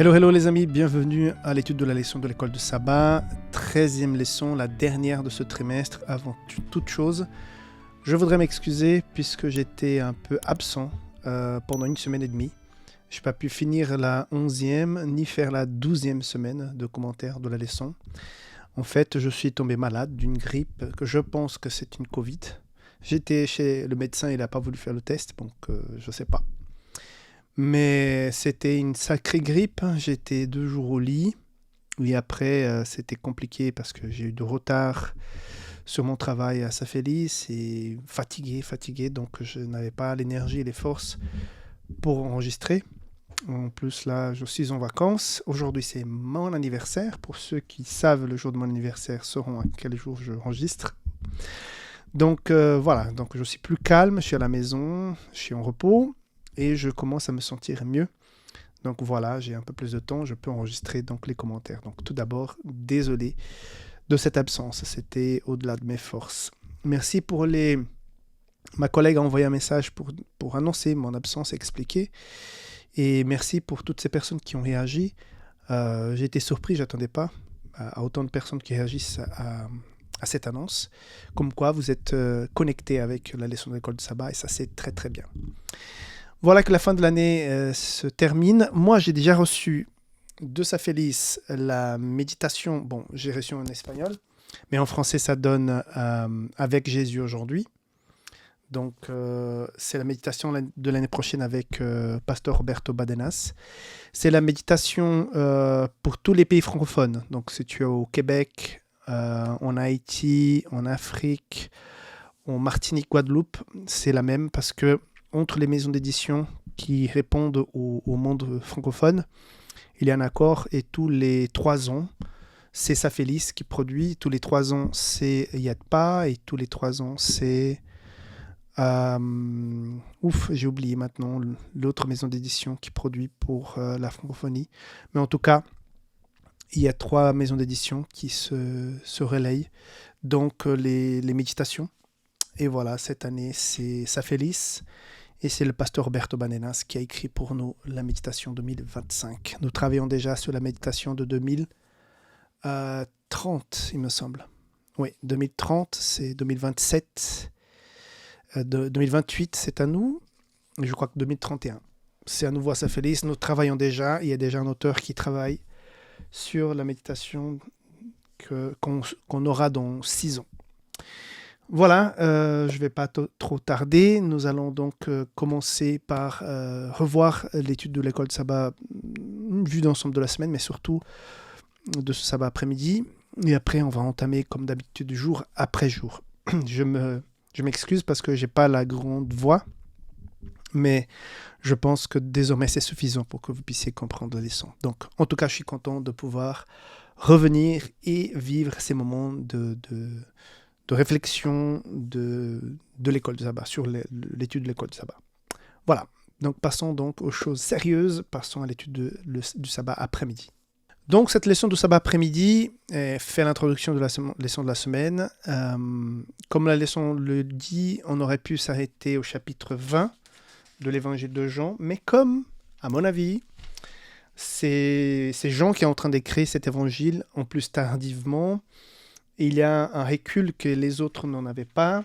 Hello, hello les amis, bienvenue à l'étude de la leçon de l'école de sabbat, 13e leçon, la dernière de ce trimestre. Avant toute chose, je voudrais m'excuser puisque j'étais un peu absent pendant une semaine et demie. Je n'ai pas pu finir la 11e ni faire la 12e semaine de commentaires de la leçon. En fait, je suis tombé malade d'une grippe que je pense que c'est une Covid. J'étais chez le médecin, il n'a pas voulu faire le test, donc je ne sais pas. Mais c'était une sacrée grippe, j'étais 2 jours au lit, et après c'était compliqué parce que j'ai eu du retard sur mon travail à Saint-Félix et fatigué, donc je n'avais pas l'énergie et les forces pour enregistrer. En plus là, je suis en vacances, aujourd'hui c'est mon anniversaire, pour ceux qui savent le jour de mon anniversaire sauront à quel jour je enregistre. Donc voilà, donc je suis plus calme, je suis à la maison, je suis en repos. Et je commence à me sentir mieux. Donc voilà, j'ai un peu plus de temps, je peux enregistrer donc les commentaires. Donc tout d'abord, désolé de cette absence, c'était au-delà de mes forces. Merci pour les... Ma collègue a envoyé un message pour annoncer mon absence, expliquer. Et merci pour toutes ces personnes qui ont réagi. J'ai été surpris, je n'attendais pas à autant de personnes qui réagissent à cette annonce. Comme quoi, vous êtes connectés avec la leçon de l'école de sabbat et ça, c'est très très bien. Voilà que la fin de l'année se termine. Moi, j'ai déjà reçu de Saint-Félix la méditation. Bon, j'ai reçu en espagnol, mais en français, ça donne avec Jésus aujourd'hui. Donc, c'est la méditation de l'année prochaine avec Pasteur Roberto Badenas. C'est la méditation pour tous les pays francophones. Donc, si tu es au Québec, en Haïti, en Afrique, en Martinique, Guadeloupe, c'est la même parce que entre les maisons d'édition qui répondent au monde francophone, il y a un accord et tous les 3 ans, c'est Saint-Félix qui produit. Tous les 3 ans, c'est Yatpa et tous les 3 ans, c'est... j'ai oublié maintenant l'autre maison d'édition qui produit pour la francophonie. Mais en tout cas, il y a 3 maisons d'édition qui se relayent. Donc, les méditations. Et voilà, cette année, c'est Saint-Félix. Et c'est le pasteur Roberto Badenas qui a écrit pour nous la méditation 2025. Nous travaillons déjà sur la méditation de 2030, il me semble. Oui, 2030, c'est 2027. 2028, c'est à nous. Et je crois que 2031, c'est à nouveau à Saint-Félix. Nous travaillons déjà. Il y a déjà un auteur qui travaille sur la méditation qu'on aura dans 6 ans. Voilà, je ne vais pas trop tarder. Nous allons donc commencer par revoir l'étude de l'école de sabbat, vue d'ensemble de la semaine, mais surtout de ce sabbat après-midi. Et après, on va entamer, comme d'habitude, jour après jour. Je m'excuse parce que je n'ai pas la grande voix, mais je pense que désormais, c'est suffisant pour que vous puissiez comprendre la leçon. Donc, en tout cas, je suis content de pouvoir revenir et vivre ces moments de réflexion de l'école de sabbat, sur l'étude de l'école de sabbat. Voilà, donc passons donc aux choses sérieuses, passons à l'étude du sabbat après-midi. Donc cette leçon du sabbat après-midi fait l'introduction de la leçon de la semaine. Comme la leçon le dit, on aurait pu s'arrêter au chapitre 20 de l'évangile de Jean, mais comme, à mon avis, c'est Jean qui est en train d'écrire cet évangile, en plus tardivement, il y a un recul que les autres n'en avaient pas.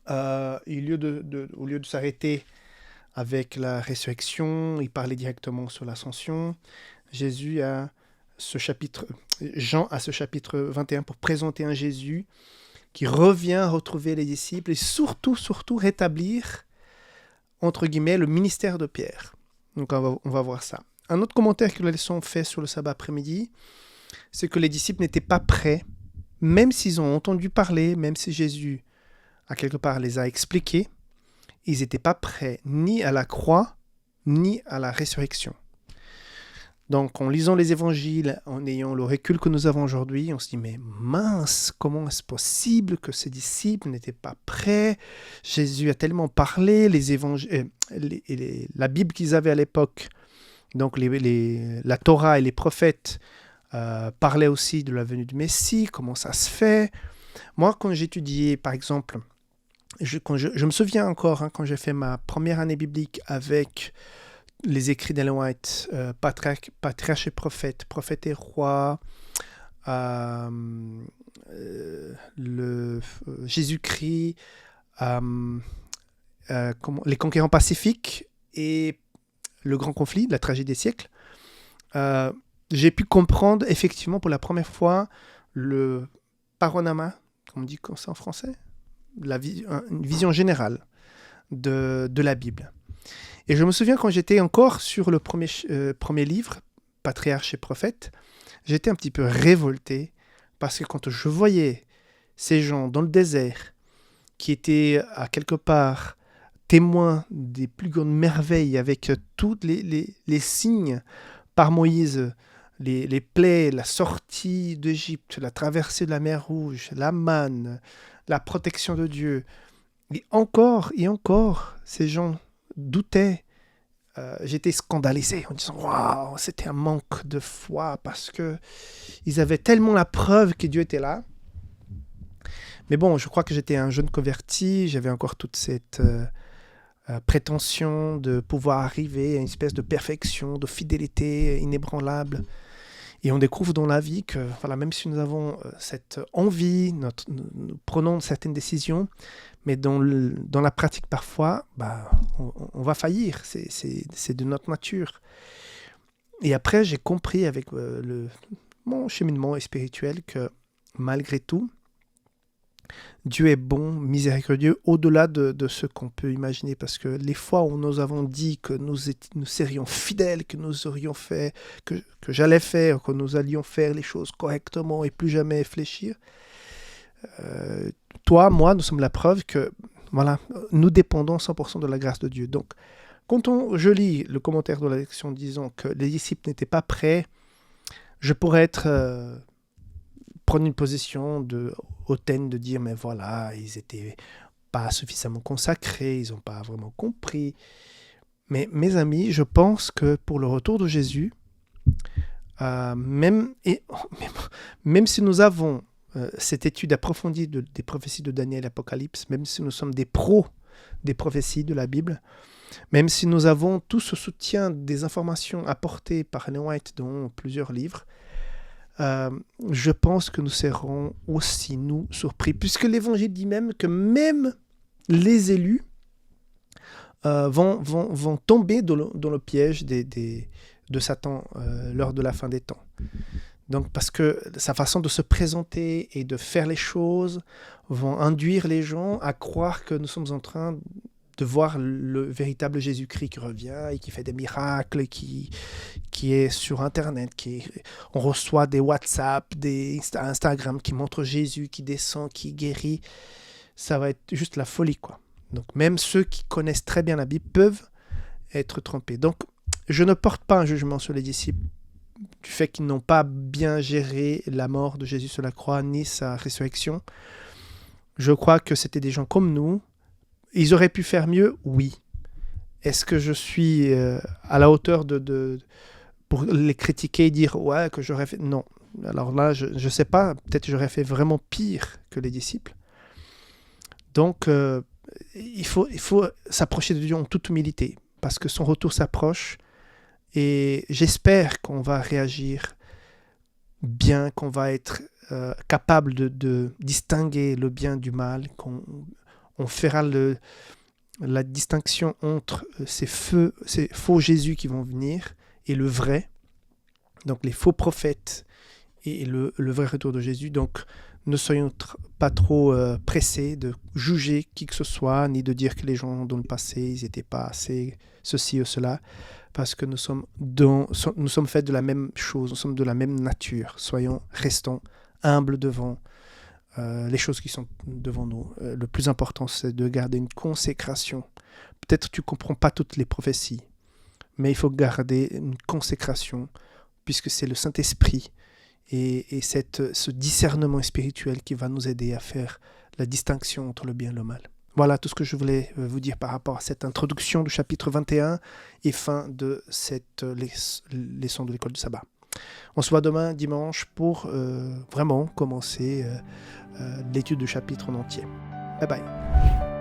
Au lieu de s'arrêter avec la résurrection, il parlait directement sur l'ascension. Jean a ce chapitre 21 pour présenter un Jésus qui revient retrouver les disciples et surtout rétablir, entre guillemets, le ministère de Pierre. Donc on va voir ça. Un autre commentaire que la leçon fait sur le sabbat après-midi, c'est que les disciples n'étaient pas prêts. Même s'ils ont entendu parler, même si Jésus, à quelque part, les a expliqués, ils n'étaient pas prêts ni à la croix, ni à la résurrection. Donc, en lisant les évangiles, en ayant le recul que nous avons aujourd'hui, on se dit, mais mince, comment est-ce possible que ces disciples n'étaient pas prêts? Jésus a tellement parlé, la Bible qu'ils avaient à l'époque, donc la Torah et les prophètes, parlait aussi de la venue du Messie, comment ça se fait. Moi, quand j'étudiais, par exemple, je me souviens encore, quand j'ai fait ma première année biblique avec les écrits d'Ellen White, Patriarche et prophète, prophète et roi, Jésus-Christ, les conquérants pacifiques et le grand conflit, la tragédie des siècles, j'ai pu comprendre effectivement pour la première fois le panorama, comme on dit comme ça en français, une vision générale de la Bible. Et je me souviens quand j'étais encore sur le premier livre, Patriarche et prophète, j'étais un petit peu révolté parce que quand je voyais ces gens dans le désert qui étaient à quelque part témoins des plus grandes merveilles avec tous les signes par Moïse, les plaies, la sortie d'Égypte, la traversée de la mer Rouge, la manne, la protection de Dieu. Et encore, ces gens doutaient. J'étais scandalisé en disant « Waouh, c'était un manque de foi parce qu'ils avaient tellement la preuve que Dieu était là. » Mais bon, je crois que j'étais un jeune converti, j'avais encore toute cette prétention de pouvoir arriver à une espèce de perfection, de fidélité inébranlable. Et on découvre dans la vie que voilà, même si nous avons cette envie, nous prenons certaines décisions, mais dans la pratique parfois, on va faillir, c'est de notre nature. Et après, j'ai compris avec mon cheminement spirituel que malgré tout, Dieu est bon, miséricordieux, au-delà de ce qu'on peut imaginer, parce que les fois où nous avons dit que nous serions fidèles, que nous aurions fait, que j'allais faire, que nous allions faire les choses correctement et plus jamais fléchir, toi, moi, nous sommes la preuve que voilà, nous dépendons 100% de la grâce de Dieu. Donc, quand je lis le commentaire de la lection disant que les disciples n'étaient pas prêts, je pourrais prendre une position hautaine de dire mais voilà, ils n'étaient pas suffisamment consacrés, ils n'ont pas vraiment compris. Mais mes amis, je pense que pour le retour de Jésus, même si nous avons cette étude approfondie des prophéties de Daniel et Apocalypse, même si nous sommes des pros des prophéties de la Bible, même si nous avons tout ce soutien des informations apportées par Ellen White dans plusieurs livres, je pense que nous serons aussi, nous, surpris, puisque l'Évangile dit même que même les élus vont tomber dans le piège de Satan lors de la fin des temps. Donc, parce que sa façon de se présenter et de faire les choses vont induire les gens à croire que nous sommes en train de voir le véritable Jésus-Christ qui revient et qui fait des miracles, qui est sur Internet, on reçoit des WhatsApp, des Instagram qui montrent Jésus, qui descend, qui guérit. Ça va être juste la folie, quoi. Donc, même ceux qui connaissent très bien la Bible peuvent être trompés. Donc, je ne porte pas un jugement sur les disciples du fait qu'ils n'ont pas bien géré la mort de Jésus sur la croix, ni sa résurrection. Je crois que c'était des gens comme nous. Ils auraient pu faire mieux, oui. Est-ce que je suis à la hauteur pour les critiquer et dire ouais que j'aurais fait... Non. Alors là, je ne sais pas, peut-être que j'aurais fait vraiment pire que les disciples. Donc, il faut s'approcher de Dieu en toute humilité, parce que son retour s'approche. Et j'espère qu'on va réagir bien, qu'on va être capable de distinguer le bien du mal, qu'on fera la distinction entre ces faux Jésus qui vont venir et le vrai, donc les faux prophètes et le vrai retour de Jésus. Donc ne soyons pas trop pressés de juger qui que ce soit, ni de dire que les gens dans le passé, ils n'étaient pas assez ceci ou cela, parce que nous sommes faits de la même chose, nous sommes de la même nature. Restons humbles devant les choses qui sont devant nous. Le plus important, c'est de garder une consécration. Peut-être que tu ne comprends pas toutes les prophéties, mais il faut garder une consécration, puisque c'est le Saint-Esprit et ce discernement spirituel qui va nous aider à faire la distinction entre le bien et le mal. Voilà tout ce que je voulais vous dire par rapport à cette introduction du chapitre 21 et fin de cette leçon de l'école du sabbat. On se voit demain, dimanche, pour vraiment commencer l'étude du chapitre en entier. Bye bye.